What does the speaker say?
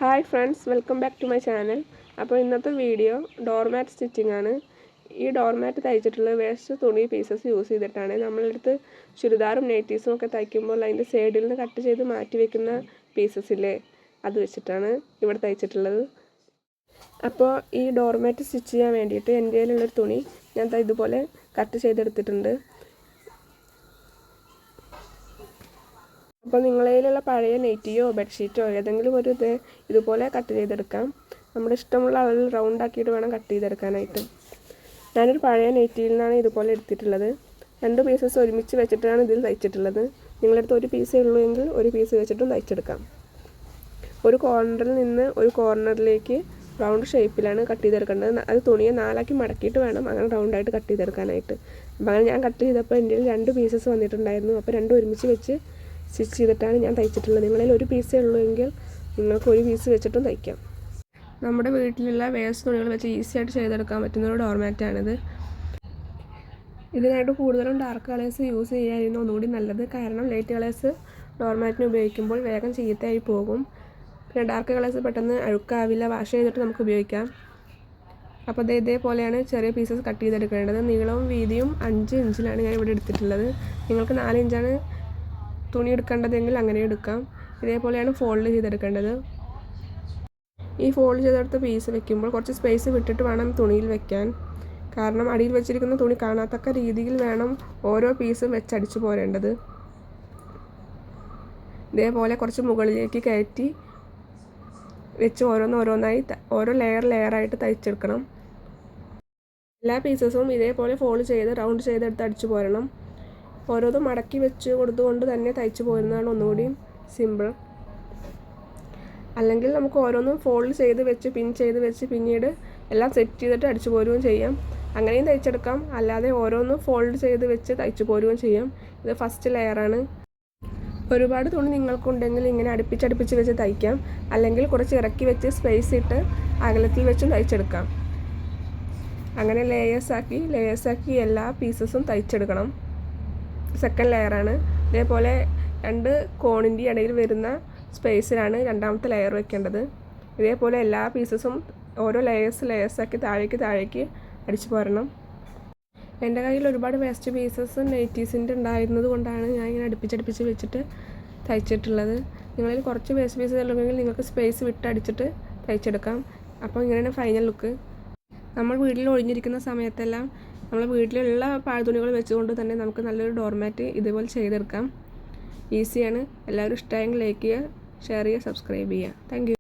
Hi friends, welcome back to my channel. അപ്പോൾ ഇന്നത്തെ video doormat stitching ആണ്. ഈ ഡോർമാറ്റ് തയ്ച്ചിട്ടുള്ള വേസ്റ്റ് തുണി പീസസ് യൂസ് ചെയ്തിട്ടാണ്. നമ്മളെടുത്ത് ചുരിദാറും നൈറ്റീസും ഒക്കെ തയ്ക്കുമ്പോൾ അതിൻ്റെ സൈഡിൽ നിന്ന് കട്ട് ചെയ്ത് മാറ്റി വെക്കുന്ന പീസസില്ലേ, അത് വെച്ചിട്ടാണ് ഇവിടെ തയ്ച്ചിട്ടുള്ളത്. അപ്പോൾ ഈ ഡോർമാറ്റ് സ്റ്റിച്ച് ചെയ്യാൻ വേണ്ടിയിട്ട് എൻ്റെ കയ്യിലുള്ളൊരു തുണി ഞാൻ ഇതുപോലെ കട്ട് ചെയ്തെടുത്തിട്ടുണ്ട്. അപ്പോൾ നിങ്ങളുടെ കയ്യിലുള്ള പഴയ നെറ്റിയോ ബെഡ്ഷീറ്റോ ഏതെങ്കിലും ഒരു ഇതുപോലെ കട്ട് ചെയ്തെടുക്കാം. നമ്മുടെ ഇഷ്ടമുള്ള അളവിൽ റൗണ്ട് ആക്കിയിട്ട് വേണം കട്ട് ചെയ്തെടുക്കാനായിട്ട്. ഞാനൊരു പഴയ നെറ്റിയിൽ നിന്നാണ് ഇതുപോലെ എടുത്തിട്ടുള്ളത്. 2 പീസസ് ഒരുമിച്ച് വെച്ചിട്ടാണ് ഇതിൽ തയ്ച്ചിട്ടുള്ളത്. നിങ്ങളടുത്ത് ഒരു പീസേ ഉള്ളൂ എങ്കിൽ ഒരു പീസ് വെച്ചിട്ടും തയ്ച്ചെടുക്കാം. ഒരു കോർണറിൽ നിന്ന് ഒരു കോർണറിലേക്ക് റൗണ്ട് ഷേപ്പിലാണ് കട്ട് ചെയ്തെടുക്കേണ്ടത്. അത് തുണിയെ 4ആക്കി മടക്കിയിട്ട് വേണം അങ്ങനെ റൗണ്ടായിട്ട് കട്ട് ചെയ്തെടുക്കാനായിട്ട്. അപ്പോൾ അങ്ങനെ ഞാൻ കട്ട് ചെയ്തപ്പോൾ എൻ്റെ 2 പീസസ് വന്നിട്ടുണ്ടായിരുന്നു. അപ്പോൾ 2 ഒരുമിച്ച് വെച്ച് സ്റ്റിച്ച് ചെയ്തിട്ടാണ് ഞാൻ തയ്ച്ചിട്ടുള്ളത്. നിങ്ങളിൽ ഒരു പീസേ ഉള്ളൂ എങ്കിൽ നിങ്ങൾക്ക് ഒരു പീസ് വെച്ചിട്ടും തയ്ക്കാം. നമ്മുടെ വീട്ടിലുള്ള വേസ്റ്റ് തുണികൾ വെച്ച് ഈസി ആയിട്ട് ചെയ്തെടുക്കാൻ പറ്റുന്ന ഒരു ഡോർമാറ്റാണിത്. ഇതിനായിട്ട് കൂടുതലും ഡാർക്ക് കളേഴ്സ് യൂസ് ചെയ്യായിരുന്നു ഒന്നുകൂടി നല്ലത്. കാരണം ലൈറ്റ് കളേഴ്സ് ഡോർമാറ്റിന് ഉപയോഗിക്കുമ്പോൾ വേഗം ചീത്തയായി പോകും. പിന്നെ ഡാർക്ക് കളേഴ്സ് പെട്ടെന്ന് അഴുക്കാവില്ല, വാഷ് ചെയ്തിട്ട് നമുക്ക് ഉപയോഗിക്കാം. അപ്പോൾ ഇതേപോലെയാണ് ചെറിയ പീസസ് കട്ട് ചെയ്തെടുക്കേണ്ടത്. നീളവും വീതിയും 5 ഇഞ്ചിലാണ് ഞാൻ ഇവിടെ എടുത്തിട്ടുള്ളത്. നിങ്ങൾക്ക് 4 ഇഞ്ചാണ് തുണി എടുക്കേണ്ടതെങ്കിൽ അങ്ങനെ എടുക്കാം. ഇതേപോലെയാണ് ഫോൾഡ് ചെയ്തെടുക്കേണ്ടത്. ഈ ഫോൾഡ് ചെയ്തെടുത്ത പീസ് വെക്കുമ്പോൾ കുറച്ച് സ്പേസ് വിട്ടിട്ട് വേണം തുണിയിൽ വെക്കാൻ. കാരണം അടിയിൽ വെച്ചിരിക്കുന്ന തുണി കാണാത്തക്ക രീതിയിൽ വേണം ഓരോ പീസും വെച്ചടിച്ചു പോരേണ്ടത്. ഇതേപോലെ കുറച്ച് മുകളിലേക്ക് കയറ്റി വെച്ച് ഓരോന്നായി ഓരോ ലെയറായിട്ട് തയ്ച്ചെടുക്കണം. എല്ലാ പീസസും ഇതേപോലെ ഫോൾഡ് ചെയ്ത് റൗണ്ട് ചെയ്തെടുത്ത് അടിച്ചു പോരണം. ഓരോന്നും മടക്കി വെച്ച് കൊടുത്തുകൊണ്ട് തന്നെ തയ്ച്ചു പോരുന്നതാണ് ഒന്നുകൂടി സിമ്പിൾ. അല്ലെങ്കിൽ നമുക്ക് ഓരോന്നും ഫോൾഡ് ചെയ്ത് വെച്ച് പിൻ ചെയ്ത് വെച്ച് പിന്നീട് എല്ലാം സെറ്റ് ചെയ്തിട്ട് അടിച്ചു പോരുകയും ചെയ്യാം. അങ്ങനെയും തയ്ച്ചെടുക്കാം. അല്ലാതെ ഓരോന്നും ഫോൾഡ് ചെയ്ത് വെച്ച് തയ്ച്ചു പോരുകയും ചെയ്യാം. ഇത് ഫസ്റ്റ് ലെയറാണ്. ഒരുപാട് തുണി നിങ്ങൾക്കുണ്ടെങ്കിൽ ഇങ്ങനെ അടുപ്പിച്ചടുപ്പിച്ച് വെച്ച് തയ്ക്കാം. അല്ലെങ്കിൽ കുറച്ച് ഇറക്കി വെച്ച് സ്പേസ് ഇട്ട് അകലത്തിൽ വെച്ചും തയ്ച്ചെടുക്കാം. അങ്ങനെ ലേയേഴ്സാക്കി എല്ലാ പീസസും തയ്ച്ചെടുക്കണം. സെക്കൻഡ് ലെയറാണ്. ഇതേപോലെ 2 കോണിൻ്റെ ഇടയിൽ വരുന്ന സ്പേസിലാണ് രണ്ടാമത്തെ ലെയർ വെക്കേണ്ടത്. ഇതേപോലെ എല്ലാ പീസസും ഓരോ ലേയേഴ്സാക്കി താഴേക്ക് അടിച്ചു പോരണം. എൻ്റെ കയ്യിൽ ഒരുപാട് വേസ്റ്റ് പീസസ് നൈറ്റീസിൻ്റെ ഉണ്ടായിരുന്നത് കൊണ്ടാണ് ഞാൻ ഇങ്ങനെ അടുപ്പിച്ചടുപ്പിച്ച് വെച്ചിട്ട് തയ്ച്ചിട്ടുള്ളത്. നിങ്ങളിൽ കുറച്ച് വേസ്റ്റ് പീസസ് ഉള്ളെങ്കിൽ നിങ്ങൾക്ക് സ്പേസ് വിട്ടടിച്ചിട്ട് തയ്ച്ചെടുക്കാം. അപ്പോൾ ഇങ്ങനെയാണ് ഫൈനൽ ലുക്ക്. നമ്മൾ വീട്ടിൽ ഒഴിഞ്ഞിരിക്കുന്ന സമയത്തെല്ലാം നമ്മൾ വീട്ടിലുള്ള പാഴ്തുണികൾ വെച്ചുകൊണ്ട് തന്നെ നമുക്ക് നല്ലൊരു ഡോർമാറ്റ് ഇതുപോലെ ചെയ്തെടുക്കാം. ഈസിയാണ്. എല്ലാവരും ഇഷ്ടമായെങ്കിൽ ലൈക്ക് ചെയ്യുക, ഷെയർ ചെയ്യുക, സബ്സ്ക്രൈബ് ചെയ്യുക. Thank you.